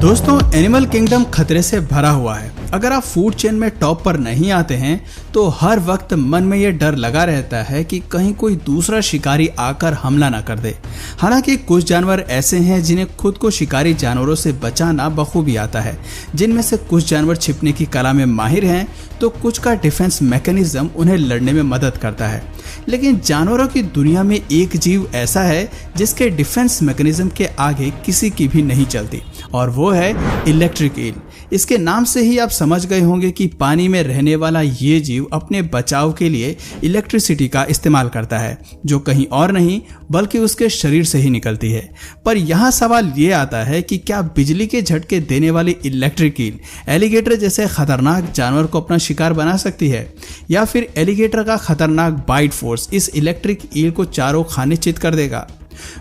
दोस्तों, animal kingdom खतरे से भरा हुआ है। अगर आप फूड चेन में टॉप पर नहीं आते हैं तो हर वक्त मन में यह डर लगा रहता है कि कहीं कोई दूसरा शिकारी आकर हमला ना कर दे। हालांकि कुछ जानवर ऐसे हैं जिन्हें खुद को शिकारी जानवरों से बचाना बखूबी आता है, जिनमें से कुछ जानवर छिपने की कला में माहिर हैं तो कुछ का डिफेंस मैकेनिज्म उन्हें लड़ने में मदद करता है। लेकिन जानवरों की दुनिया में एक जीव ऐसा है जिसके डिफेंस मैकेनिज्म के आगे किसी की भी नहीं चलती, और वो है इलेक्ट्रिक ईल। इसके नाम से ही आप समझ गए होंगे कि पानी में रहने वाला ये जीव अपने बचाव के लिए इलेक्ट्रिसिटी का इस्तेमाल करता है, जो कहीं और नहीं बल्कि उसके शरीर से ही निकलती है। पर यहाँ सवाल ये आता है कि क्या बिजली के झटके देने वाली इलेक्ट्रिक ईल एलिगेटर जैसे खतरनाक जानवर को अपना शिकार बना सकती है, या फिर एलिगेटर का खतरनाक बाइट फोर्स इस इलेक्ट्रिक ईल को चारों खाने चित कर देगा।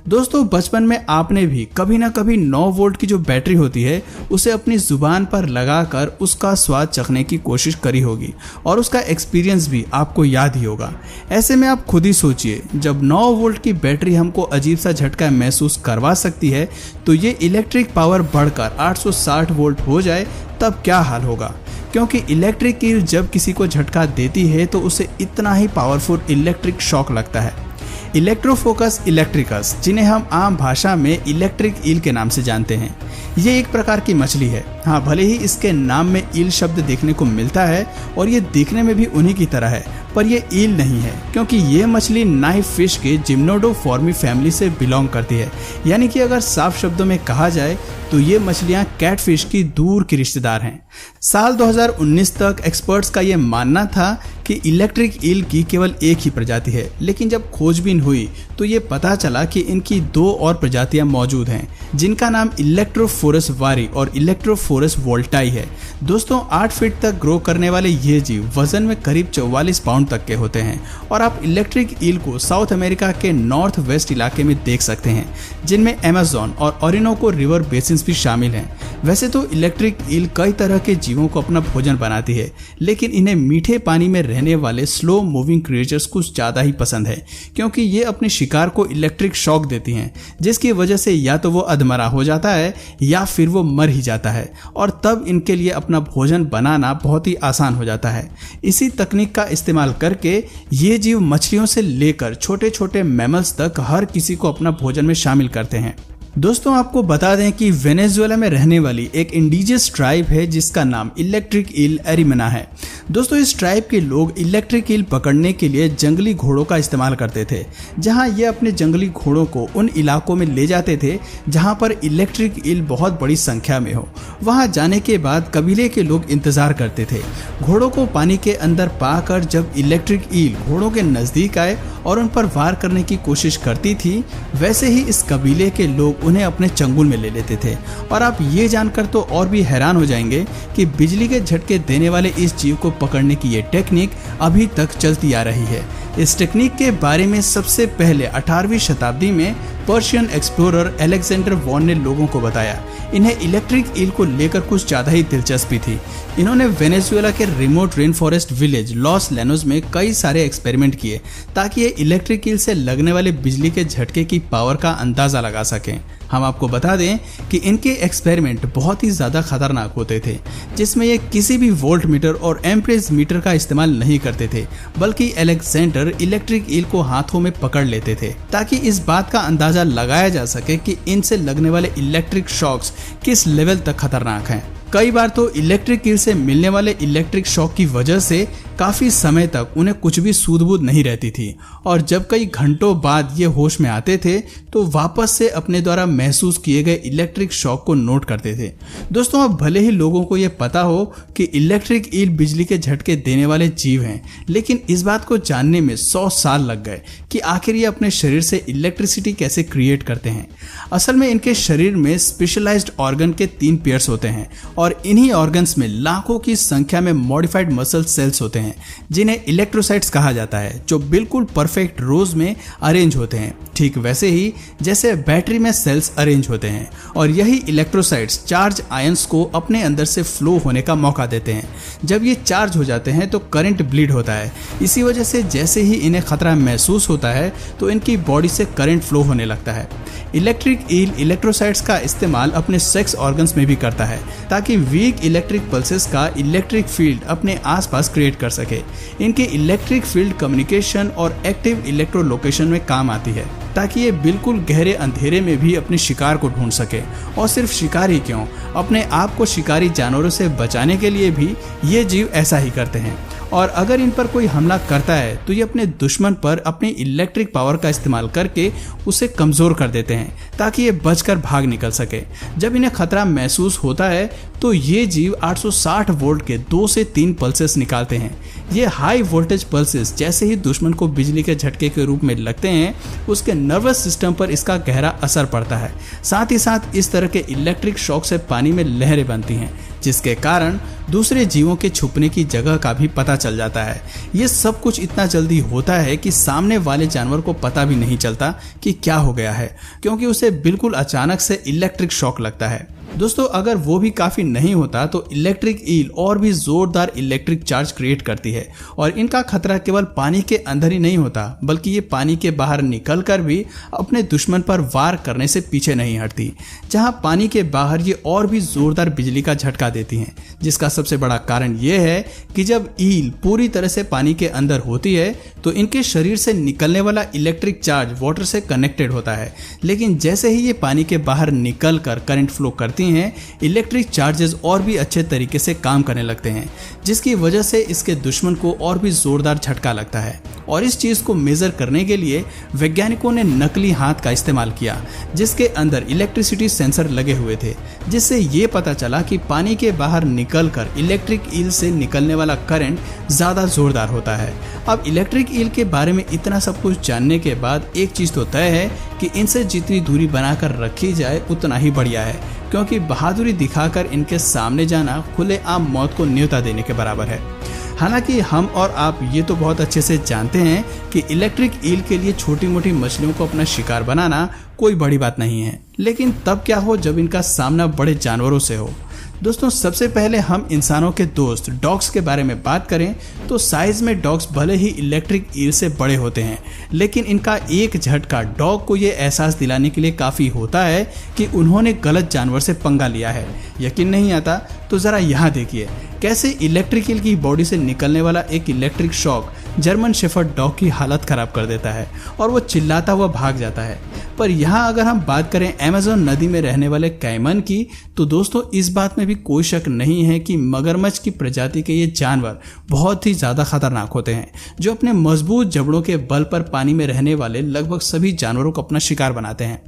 दोस्तों, बचपन में आपने भी कभी ना कभी 9 वोल्ट की जो बैटरी होती है उसे अपनी जुबान पर लगाकर उसका स्वाद चखने की कोशिश करी होगी, और उसका एक्सपीरियंस भी आपको याद ही होगा। ऐसे में आप खुद ही सोचिए, जब 9 वोल्ट की बैटरी हमको अजीब सा झटका महसूस करवा सकती है तो ये इलेक्ट्रिक पावर बढ़कर 860 वोल्ट हो जाए तब क्या हाल होगा। क्योंकि इलेक्ट्रिक ईल जब किसी को झटका देती है तो उसे इतना ही पावरफुल इलेक्ट्रिक शॉक लगता है। इलेक्ट्रोफोकस इलेक्ट्रिकस, जिन्हें हम आम भाषा में इलेक्ट्रिक ईल के नाम से जानते हैं, ये एक प्रकार की मछली है। हाँ, भले ही इसके नाम में ईल शब्द देखने को मिलता है और ये दिखने में भी उन्हीं की तरह है, पर ये ईल नहीं है, क्योंकि ये मछली नाइफ फिश के जिम्नोडोफॉर्मी फैमिली से बिलोंग करती है। यानी कि अगर साफ शब्दों में कहा जाए तो ये मछलियां कैटफिश की दूर की रिश्तेदार हैं। साल 2019 तक एक्सपर्ट्स का ये मानना था कि इलेक्ट्रिक ईल की केवल एक ही प्रजाति है, लेकिन जब खोजबीन हुई तो ये पता चला कि इनकी 2 और प्रजातियां मौजूद हैं, जिनका नाम इलेक्ट्रोफोरस वारी और इलेक्ट्रोफोरस वोल्टाई है। दोस्तों, 8 फीट तक ग्रो करने वाले ये जीव वजन में करीब 44 पाउंड तक के होते हैं, और आप इलेक्ट्रिक ईल को साउथ अमेरिका के नॉर्थ वेस्ट इलाके में देख सकते हैं, जिनमें अमेज़न और ओरिनोको रिवर बेसिन भी शामिल हैं। वैसे तो इलेक्ट्रिक ईल कई तरह के जीवों को अपना भोजन बनाती है, लेकिन इन्हें मीठे पानी में रहने वाले स्लो मूविंग क्रिएचर्स कुछ ज्यादा ही पसंद है, क्योंकि ये अपने शिकार को इलेक्ट्रिक शॉक देती हैं, जिसकी वजह से या तो वो अधमरा हो जाता है या फिर वो मर ही जाता है, और तब इनके लिए अपना भोजन बनाना बहुत ही आसान हो जाता है। इसी तकनीक का इस्तेमाल करके ये जीव मछलियों से लेकर छोटे छोटे मैमल्स तक हर किसी को अपना भोजन में शामिल करते हैं। दोस्तों, आपको बता दें कि वेनेजुएला में रहने वाली एक इंडिजियस ट्राइब है जिसका नाम इलेक्ट्रिक ईल एरिमना है। दोस्तों, इस ट्राइब के लोग इलेक्ट्रिक ईल पकड़ने के लिए जंगली घोड़ों का इस्तेमाल करते थे, जहां ये अपने जंगली घोड़ों को उन इलाकों में ले जाते थे जहां पर इलेक्ट्रिक ईल बहुत बड़ी संख्या में हो। वहां जाने के बाद कबीले के लोग इंतजार करते थे। घोड़ों को पानी के अंदर पाकर जब इलेक्ट्रिक ईल घोड़ों के नजदीक आए और उन पर वार करने की कोशिश करती थी, वैसे ही इस कबीले के लोग उन्हें अपने चंगुल में ले लेते थे। और आप ये जानकर तो और भी हैरान हो जाएंगे कि बिजली के झटके देने वाले इस जीव को पकड़ने की ये टेक्निक अभी तक चलती आ रही है। इस टेक्निक के बारे में सबसे पहले 18वीं शताब्दी में पर्शियन एक्सप्लोरर अलेक्जेंडर वॉन ने लोगों को बताया। इन्हें इलेक्ट्रिक ईल को लेकर कुछ ज्यादा ही दिलचस्पी थी। इन्होंने वेनेजुएला के remote rain forest village Los Llanos में कई सारे एक्सपेरिमेंट किए ताकि ये इलेक्ट्रिक ईल से लगने वाले बिजली के झटके की पावर का अंदाजा लगा सकें। हम आपको बता दें कि इनके एक्सपेरिमेंट बहुत ही ज़्यादा खतरनाक होते थे, जिसमें ये किसी भी वोल्ट मीटर और एम्परेज मीटर का इस्तेमाल नहीं करते थे, बल्कि अलेक्जेंडर इलेक्ट्रिक ईल को हाथों में पकड़ लेते थे ताकि इस बात का अंदाजा लगाया जा सके कि इनसे लगने वाले इलेक्ट्रिक शॉक्स किस लेवल तक खतरनाक हैं। कई बार तो इलेक्ट्रिक ईल से मिलने वाले इलेक्ट्रिक शॉक की वजह से काफी समय तक उन्हें कुछ भी सूझबूझ नहीं रहती थी, और जब कई घंटों बाद ये होश में आते थे तो वापस से अपने द्वारा महसूस किए गए इलेक्ट्रिक शॉक को नोट करते थे। दोस्तों, अब भले ही लोगों को ये पता हो कि इलेक्ट्रिक ईल बिजली के झटके देने वाले जीव हैं, लेकिन इस बात को जानने में 100 साल लग गए कि आखिर ये अपने शरीर से इलेक्ट्रिसिटी कैसे क्रिएट करते हैं। असल में इनके शरीर में स्पेशलाइज्ड ऑर्गन के 3 पेयर्स होते हैं, और इन्हीं ऑर्गन्स में लाखों की संख्या में मॉडिफाइड मसल सेल्स होते हैं हैं जिन्हें इलेक्ट्रोसाइट्स कहा जाता है, जो बिल्कुल परफेक्ट रोज में अरेंज होते हैं, ठीक वैसे ही जैसे बैटरी में सेल्स अरेंज होते हैं। और यही इलेक्ट्रोसाइट्स चार्ज आयंस को अपने अंदर से फ्लो होने का मौका देते हैं। जब ये चार्ज हो जाते हैं तो करंट ब्लीड होता है। इसी वजह से जैसे ही इन्हें खतरा महसूस होता है तो इनकी बॉडी से करंट फ्लो होने लगता है। इलेक्ट्रिक ईल इलेक्ट्रोसाइट्स का इस्तेमाल अपने सेक्स ऑर्गन्स में भी करता है ताकि वीक इलेक्ट्रिक पल्सेस का इलेक्ट्रिक फील्ड अपने आसपास क्रिएट कर सके। इनके इलेक्ट्रिक फील्ड कम्युनिकेशन और एक्टिव इलेक्ट्रोलोकेशन में काम आती है ताकि ये बिल्कुल गहरे अंधेरे में भी अपने शिकार को ढूंढ सके। और सिर्फ शिकार ही क्यों, अपने आप को शिकारी जानवरों से बचाने के लिए भी ये जीव ऐसा ही करते हैं। और अगर इन पर कोई हमला करता है तो ये अपने दुश्मन पर अपनी इलेक्ट्रिक पावर का इस्तेमाल करके उसे कमजोर कर देते हैं ताकि ये बचकर भाग निकल सके। जब इन्हें खतरा महसूस होता है तो ये जीव 860 वोल्ट के 2 से 3 पल्सेस निकालते हैं। ये हाई वोल्टेज पल्सेस जैसे ही दुश्मन को बिजली के झटके के रूप में लगते हैं, उसके नर्वस सिस्टम पर इसका गहरा असर पड़ता है। साथ ही साथ इस तरह के इलेक्ट्रिक शॉक से पानी में लहरें बनती हैं, जिसके कारण दूसरे जीवों के छुपने की जगह का भी पता चल जाता है। ये सब कुछ इतना जल्दी होता है कि सामने वाले जानवर को पता भी नहीं चलता कि क्या हो गया है, क्योंकि उसे बिल्कुल अचानक से इलेक्ट्रिक शॉक लगता है। दोस्तों, अगर वो भी काफी नहीं होता तो इलेक्ट्रिक ईल और भी जोरदार इलेक्ट्रिक चार्ज क्रिएट करती है। और इनका खतरा केवल पानी के अंदर ही नहीं होता, बल्कि ये पानी के बाहर निकलकर भी अपने दुश्मन पर वार करने से पीछे नहीं हटती। जहां पानी के बाहर ये और भी जोरदार बिजली का झटका देती हैं, जिसका सबसे बड़ा कारण ये है कि जब ईल पूरी तरह से पानी के अंदर होती है तो इनके शरीर से निकलने वाला इलेक्ट्रिक चार्ज वाटर से कनेक्टेड होता है। लेकिन जैसे ही ये पानी के बाहर निकल कर करंट फ्लो करती हैं, इलेक्ट्रिक चार्जेस और भी अच्छे तरीके से काम करने लगते हैं, जिसकी वजह से इसके दुश्मन को और भी जोरदार झटका लगता है। और इस चीज को मेजर करने के लिए वैज्ञानिकों ने नकली हाथ का इस्तेमाल किया, जिसके अंदर इलेक्ट्रिसिटी सेंसर लगे हुए थे, जिससे ये पता चला कि पानी के बाहर निकलकर इलेक्ट्रिक ईल से निकलने वाला करंट ज्यादा जोरदार होता है। अब इलेक्ट्रिक ईल के बारे में इतना सब कुछ जानने के बाद एक चीज तो तय है कि इनसे जितनी दूरी बनाकर रखी जाए उतना ही बढ़िया है, क्योंकि बहादुरी दिखाकर इनके सामने जाना खुलेआम मौत को न्योता देने के बराबर है। हालांकि हम और आप ये तो बहुत अच्छे से जानते हैं कि इलेक्ट्रिक ईल के लिए छोटी मोटी मछलियों को अपना शिकार बनाना कोई बड़ी बात नहीं है, लेकिन तब क्या हो जब इनका सामना बड़े जानवरों से हो। दोस्तों, सबसे पहले हम इंसानों के दोस्त डॉग्स के बारे में बात करें तो साइज में डॉग्स भले ही इलेक्ट्रिक ईल से बड़े होते हैं, लेकिन इनका एक झटका डॉग को ये एहसास दिलाने के लिए काफी होता है कि उन्होंने गलत जानवर से पंगा लिया है। यकीन नहीं आता तो जरा यहाँ देखिए कैसे इलेक्ट्रिक ईल की बॉडी से निकलने वाला एक electric shock German shepherd dog की हालत खराब कर देता है और वो चिल्लाता हुआ भाग जाता है। पर यहाँ अगर हम बात करें अमेज़न नदी में रहने वाले कैमन की, तो दोस्तों इस बात में भी कोई शक नहीं है कि मगरमच्छ की प्रजाति के ये जानवर बहुत ही ज्यादा खतरनाक होते हैं, जो अपने मजबूत जबड़ों के बल पर पानी में रहने वाले लगभग सभी जानवरों को अपना शिकार बनाते हैं।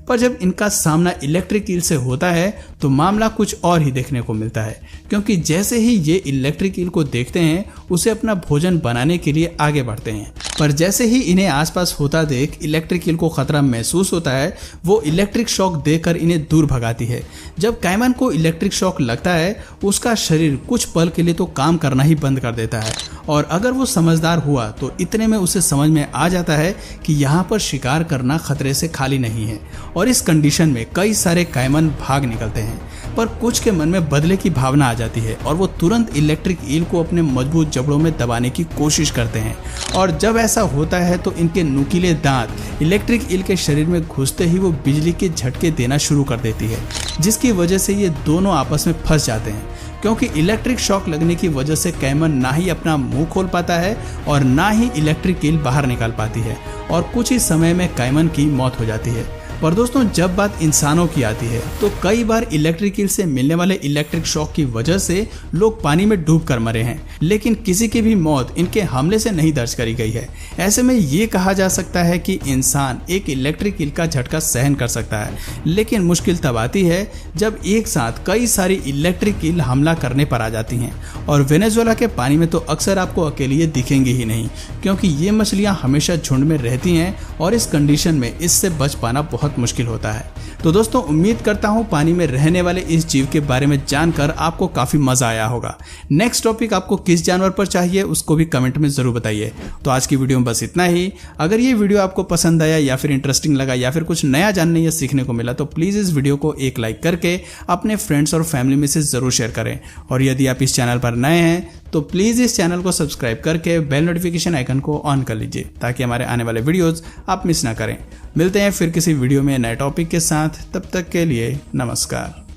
पर जब इनका सामना इलेक्ट्रिक ईल से होता है तो मामला कुछ और ही देखने को मिलता है, क्योंकि जैसे ही ये इलेक्ट्रिक ईल को देखते हैं उसे अपना भोजन बनाने के लिए आगे बढ़ते हैं। पर जैसे ही इन्हें आसपास होता देख इलेक्ट्रिक ईल को खतरा महसूस होता है, वो इलेक्ट्रिक शॉक देकर इन्हें दूर भगाती है। जब कैमन को इलेक्ट्रिक शॉक लगता है, उसका शरीर कुछ पल के लिए तो काम करना ही बंद कर देता है, और अगर वो समझदार हुआ तो इतने में उसे समझ में आ जाता है कि यहाँ पर शिकार करना खतरे से खाली नहीं है। और इस कंडीशन में कई सारे कैमन भाग निकलते हैं, पर कुछ के मन में बदले की भावना आ जाती है और वो तुरंत इलेक्ट्रिक ईल को अपने मजबूत जबड़ों में दबाने की कोशिश करते हैं। और जब ऐसा होता है तो इनके नुकीले दांत इलेक्ट्रिक ईल के शरीर में घुसते ही वो बिजली के झटके देना शुरू कर देती है, जिसकी वजह से ये दोनों आपस में फंस जाते हैं। क्योंकि इलेक्ट्रिक शॉक लगने की वजह से कैमन ना ही अपना मुंह खोल पाता है और ना ही इलेक्ट्रिक ईल बाहर निकाल पाती है, और कुछ ही समय में कैमन की मौत हो जाती है। पर दोस्तों, जब बात इंसानों की आती है तो कई बार इलेक्ट्रिक ईल से मिलने वाले इलेक्ट्रिक शॉक की वजह से लोग पानी में डूब कर मरे हैं, लेकिन किसी की भी मौत इनके हमले से नहीं दर्ज करी गई है। ऐसे में ये कहा जा सकता है कि इंसान एक इलेक्ट्रिक ईल का झटका सहन कर सकता है, लेकिन मुश्किल तब आती है जब एक साथ कई सारी इलेक्ट्रिक ईल हमला करने पर आ जाती हैं। और वेनेजुएला के पानी में तो अक्सर आपको अकेले ये दिखेंगे ही नहीं, क्योंकि ये मछलियां हमेशा झुंड में रहती हैं और इस कंडीशन में इससे बच पाना बहुत बहुत मुश्किल होता है। तो दोस्तों उम्मीद करता हूँ पानी में रहने वाले इस जीव के बारे में जानकर आपको काफी मजा आया होगा। नेक्स्ट टॉपिक आपको किस जानवर पर चाहिए उसको भी कमेंट में जरूर बताइए। तो आज की वीडियो में बस इतना ही। अगर ये वीडियो आपको पसंद आया या फिर इंटरेस्टिंग लगा या फिर कुछ नया जानने या सीखने को मिला तो प्लीज इस वीडियो को एक लाइक करके अपने फ्रेंड्स और फैमिली में से जरूर शेयर करें। और यदि आप इस चैनल पर नए हैं तो प्लीज इस चैनल को सब्सक्राइब करके बेल नोटिफिकेशन आइकन को ऑन कर लीजिए ताकि हमारे आने वाले वीडियोस आप मिस ना करें। मिलते हैं फिर किसी वीडियो में नए टॉपिक के साथ, तब तक के लिए नमस्कार।